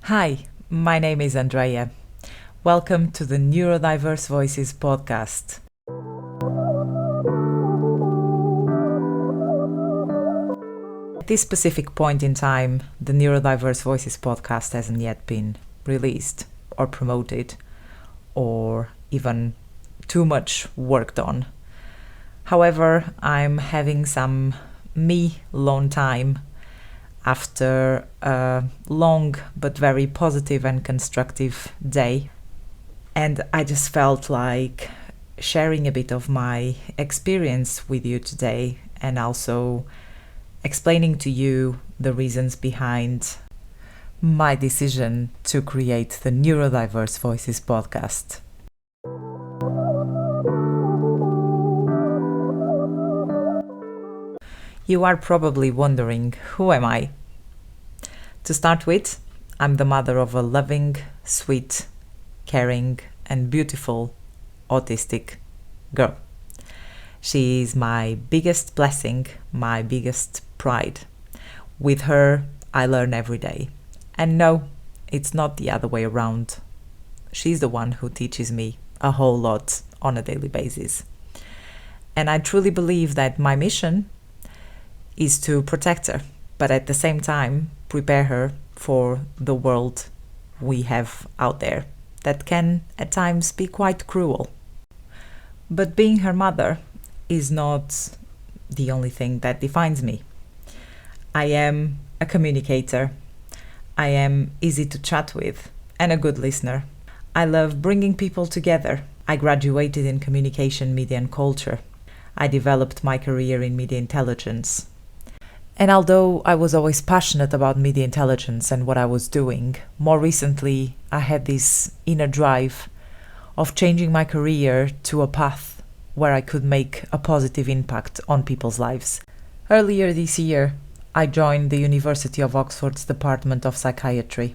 Hi, my name is Andreia. Welcome to the Neurodiverse Voices Podcast. At this specific point in time, the Neurodiverse Voices Podcast hasn't yet been released or promoted or even too much worked on. However, I'm having some me alone time after a long but very positive and constructive day. And I just felt like sharing a bit of my experience with you today and also explaining to you the reasons behind my decision to create the Neurodiverse Voices podcast. You are probably wondering, who am I? To start with, I'm the mother of a loving, sweet, caring, and beautiful autistic girl. She is my biggest blessing, my biggest pride. With her, I learn every day. And no, it's not the other way around. She's the one who teaches me a whole lot on a daily basis. And I truly believe that my mission is to protect her, but at the same time, prepare her for the world we have out there that can at times be quite cruel. But being her mother is not the only thing that defines me. I am a communicator. I am easy to chat with and a good listener. I love bringing people together. I graduated in communication, media and culture. I developed my career in media intelligence. And although I was always passionate about media intelligence and what I was doing, more recently I had this inner drive of changing my career to a path where I could make a positive impact on people's lives. Earlier this year, I joined the University of Oxford's Department of Psychiatry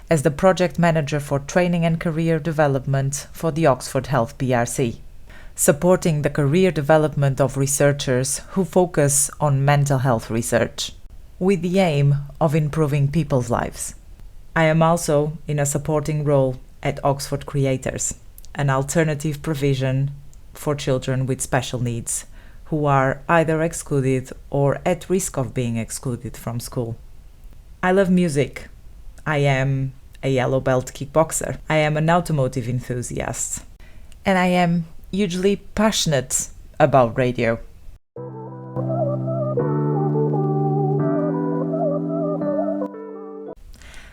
as the project manager for training and career development for the Oxford Health PRC, supporting the career development of researchers who focus on mental health research, with the aim of improving people's lives. I am also in a supporting role at Oxford Creators, an alternative provision for children with special needs who are either excluded or at risk of being excluded from school. I love music. I am a yellow belt kickboxer. I am an automotive enthusiast. And I am hugely passionate about radio.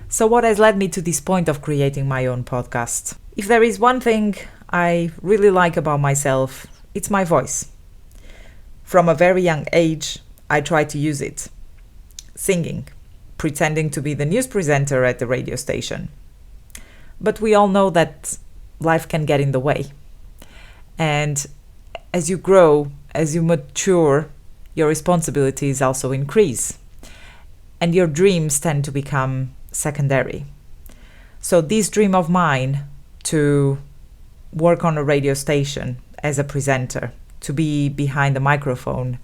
So what has led me to this point of creating my own podcast? If there is one thing I really like about myself, it's my voice. From a very young age, I try to use it. Singing, pretending to be the news presenter at the radio station. But we all know that life can get in the way. And as you grow, as you mature, your responsibilities also increase. And your dreams tend to become secondary. So this dream of mine to work on a radio station as a presenter, to be behind the microphone,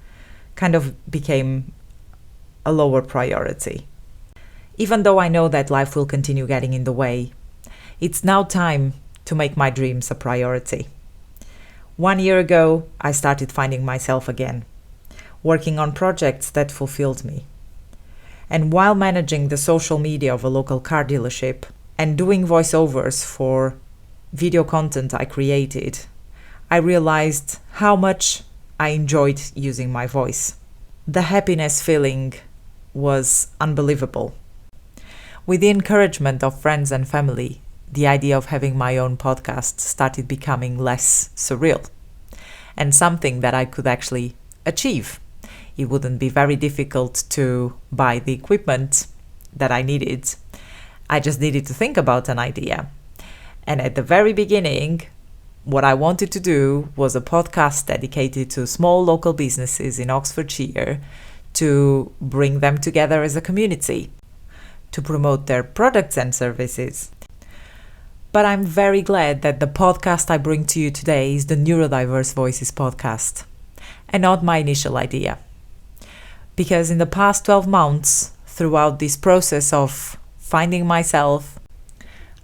kind of became a lower priority. Even though I know that life will continue getting in the way, it's now time to make my dreams a priority. 1 year ago, I started finding myself again, working on projects that fulfilled me. And while managing the social media of a local car dealership and doing voiceovers for video content I created, I realized how much I enjoyed using my voice. The happiness feeling was unbelievable. With the encouragement of friends and family, the idea of having my own podcast started becoming less surreal and something that I could actually achieve. It wouldn't be very difficult to buy the equipment that I needed. I just needed to think about an idea. And at the very beginning, what I wanted to do was a podcast dedicated to small local businesses in Oxfordshire to bring them together as a community, to promote their products and services. But I'm very glad that the podcast I bring to you today is the Neurodiverse Voices podcast, and not my initial idea. Because in the past 12 months, throughout this process of finding myself,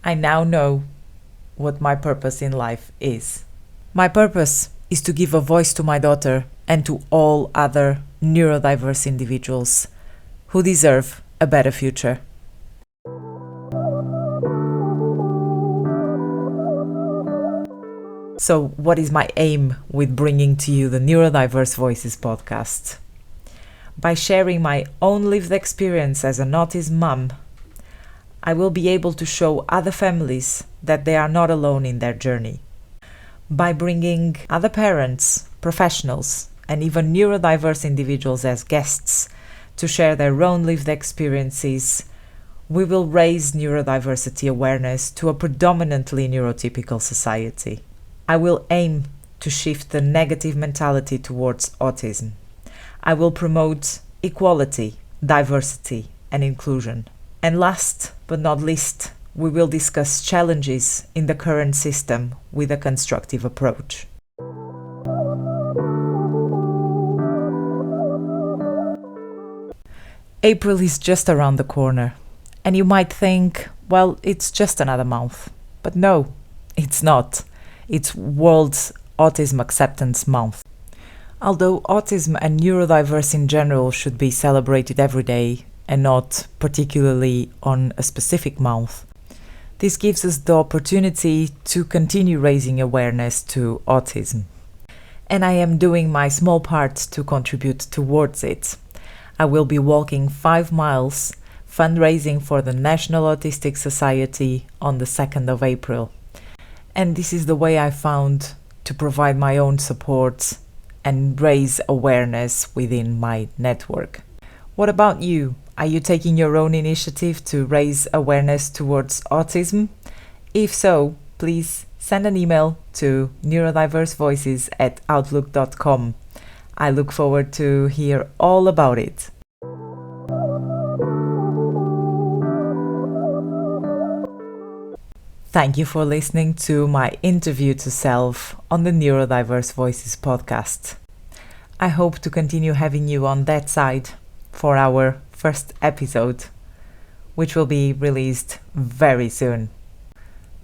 I now know what my purpose in life is. My purpose is to give a voice to my daughter and to all other neurodiverse individuals who deserve a better future. So, what is my aim with bringing to you the Neurodiverse Voices podcast? By sharing my own lived experience as an autism mum, I will be able to show other families that they are not alone in their journey. By bringing other parents, professionals, and even neurodiverse individuals as guests to share their own lived experiences, we will raise neurodiversity awareness to a predominantly neurotypical society. I will aim to shift the negative mentality towards autism. I will promote equality, diversity, and inclusion. And last but not least, we will discuss challenges in the current system with a constructive approach. April is just around the corner, and you might think, well, it's just another month. But no, it's not. It's World Autism Acceptance Month. Although autism and neurodiverse in general should be celebrated every day and not particularly on a specific month, this gives us the opportunity to continue raising awareness to autism. And I am doing my small part to contribute towards it. I will be walking 5 miles, fundraising for the National Autistic Society on the 2nd of April. And this is the way I found to provide my own support and raise awareness within my network. What about you? Are you taking your own initiative to raise awareness towards autism? If so, please send an email to neurodiversevoices@outlook.com. I look forward to hear all about it. Thank you for listening to my interview to self on the Neurodiverse Voices podcast. I hope to continue having you on that side for our first episode, which will be released very soon.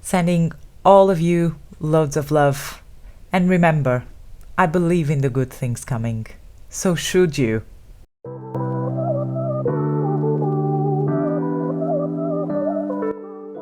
Sending all of you loads of love, and remember, I believe in the good things coming. So should you.